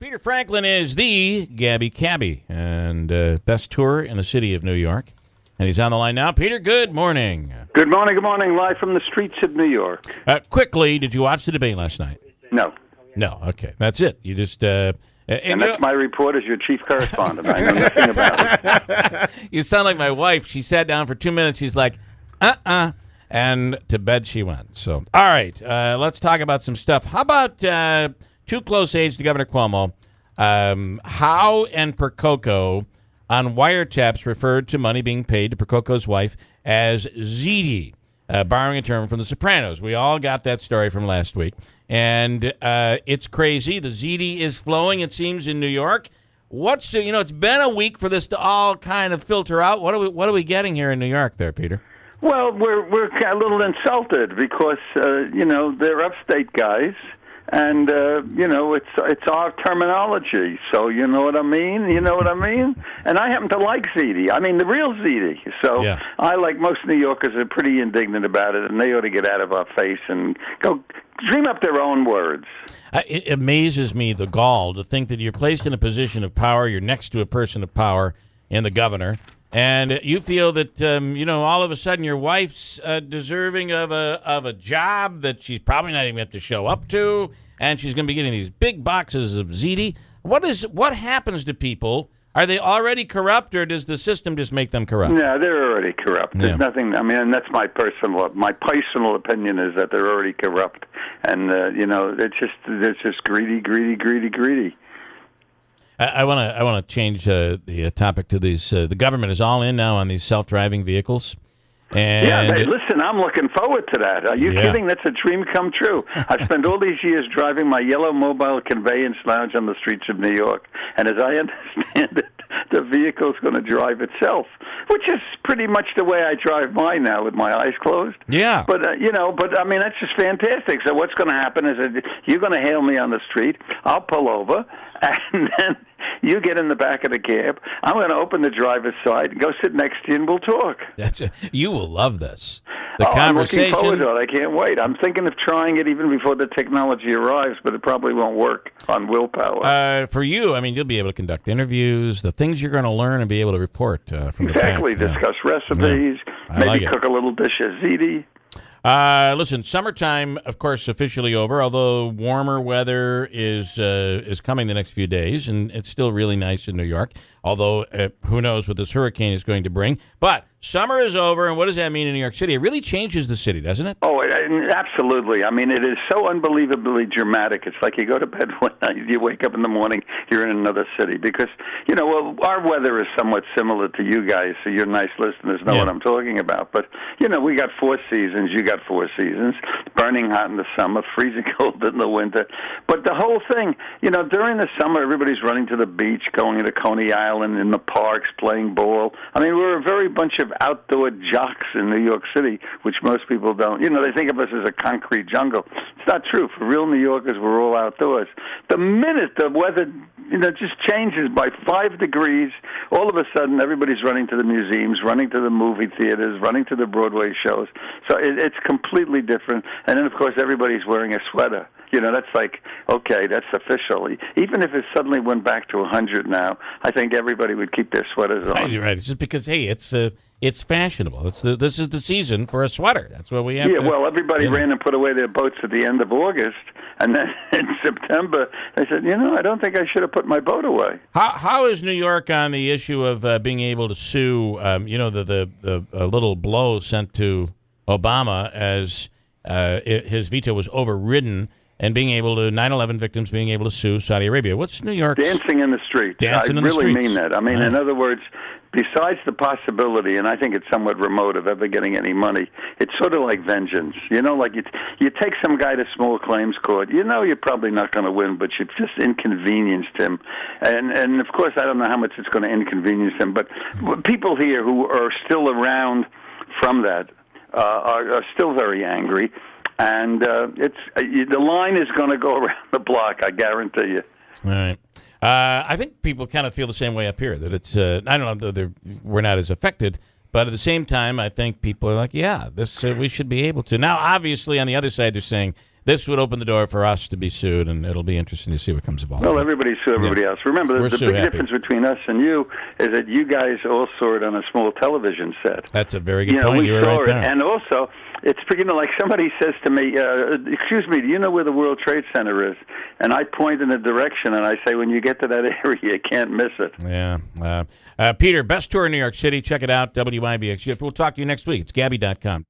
Peter Franklin is the Gabby Cabby and best tour in the city of New York. And he's on the line now. Peter, good morning. Good morning, good morning. Live from the streets of New York. Quickly, did you watch the debate last night? No. No, okay. That's it. You just... and that's my report as your chief correspondent. I know nothing about it. You sound like my wife. She sat down for 2 minutes. She's like, and to bed she went. So, all right, let's talk about some stuff. How about two close aides to Governor Cuomo, Howe and Percoco, on wiretaps referred to money being paid to Percoco's wife as ziti, borrowing a term from The Sopranos. We all got that story from last week. And it's crazy. The ziti is flowing, it seems, in New York. It's been a week for this to all kind of filter out. What are we getting here in New York there, Peter? Well, we're a little insulted because, they're upstate guys. And, it's our terminology. So, you know what I mean? And I happen to like ziti. I mean, the real ziti. So yeah. I, like most New Yorkers, are pretty indignant about it, and they ought to get out of our face and go dream up their own words. It amazes me, the gall, to think that you're placed in a position of power, you're next to a person of power in the governor, and you feel that, all of a sudden your wife's deserving of a job that she's probably not even going to have to show up to, and she's going to be getting these big boxes of ziti. What happens to people? Are they already corrupt, or does the system just make them corrupt? No, they're already corrupt. There's nothing. I mean, that's my personal opinion is that they're already corrupt, and it's just greedy. I want to change the topic to these. The government is all in now on these self-driving vehicles. And listen, I'm looking forward to that. Are you kidding? That's a dream come true. I've spent all these years driving my yellow mobile conveyance lounge on the streets of New York, and as I understand it, the vehicle's going to drive itself, which is pretty much the way I drive mine now with my eyes closed. Yeah. But, I mean, that's just fantastic. So what's going to happen is that you're going to hail me on the street, I'll pull over, and then you get in the back of the cab. I'm going to open the driver's side and go sit next to you, and we'll talk. You will love this. The conversation. I'm looking forward to it. I can't wait. I'm thinking of trying it even before the technology arrives, but it probably won't work on willpower. For you, I mean, you'll be able to conduct interviews, the things you're going to learn, and be able to report from the back. Discuss recipes, maybe cook a little dish of ziti. Listen, summertime, of course, officially over, although warmer weather is coming the next few days, and it's still really nice in New York, although who knows what this hurricane is going to bring. But summer is over, and what does that mean in New York City? It really changes the city, doesn't it? Oh, absolutely. I mean, it is so unbelievably dramatic. It's like you go to bed one night, you wake up in the morning, you're in another city. Because, our weather is somewhat similar to you guys, so your nice listeners know what I'm talking about. But, we got 4 seasons, you got 4 seasons, burning hot in the summer, freezing cold in the winter. But the whole thing, during the summer, everybody's running to the beach, going to Coney Island, in the parks, playing ball. I mean, we're a very bunch of outdoor jocks in New York City, which most people don't. They think of us as a concrete jungle. It's not true. For real New Yorkers, we're all outdoors. The minute the weather, just changes by 5 degrees, all of a sudden everybody's running to the museums, running to the movie theaters, running to the Broadway shows. So it's completely different. And then, of course, everybody's wearing a sweater. That's like, okay, that's official. Even if it suddenly went back to 100 now, I think everybody would keep their sweaters on. Right. It's just because, hey, it's fashionable. This is the season for a sweater. That's what we have. Yeah, well, everybody ran and put away their boats at the end of August, and then in September they said, I don't think I should have put my boat away. How is New York on the issue of being able to sue? The little blow sent to Obama as his veto was overridden. And being able to, 9/11 victims being able to sue Saudi Arabia. What's New York's... Dancing in the streets. I really mean that. I mean, in other words, besides the possibility, and I think it's somewhat remote, of ever getting any money, it's sort of like vengeance. Like you take some guy to small claims court. You're probably not going to win, but you've just inconvenienced him. And of course, I don't know how much it's going to inconvenience him, but people here who are still around from that are still very angry. And the line is going to go around the block, I guarantee you. All right. I think people kind of feel the same way up here, that it's, I don't know, we're not as affected, but at the same time, I think people are like, we should be able to. Now, obviously, on the other side, they're saying this would open the door for us to be sued, and it'll be interesting to see what comes of all. Well, everybody sue everybody else. Remember, the big happy. difference between us and you is that you guys all saw it on a small television set. That's a very good point. We You were saw right it, there. and also, it's like somebody says to me, "Excuse me, do you know where the World Trade Center is?" And I point in a direction, and I say, "When you get to that area, you can't miss it." Yeah. Peter, best tour in New York City. Check it out, WIBX. We'll talk to you next week. It's Gabby.com.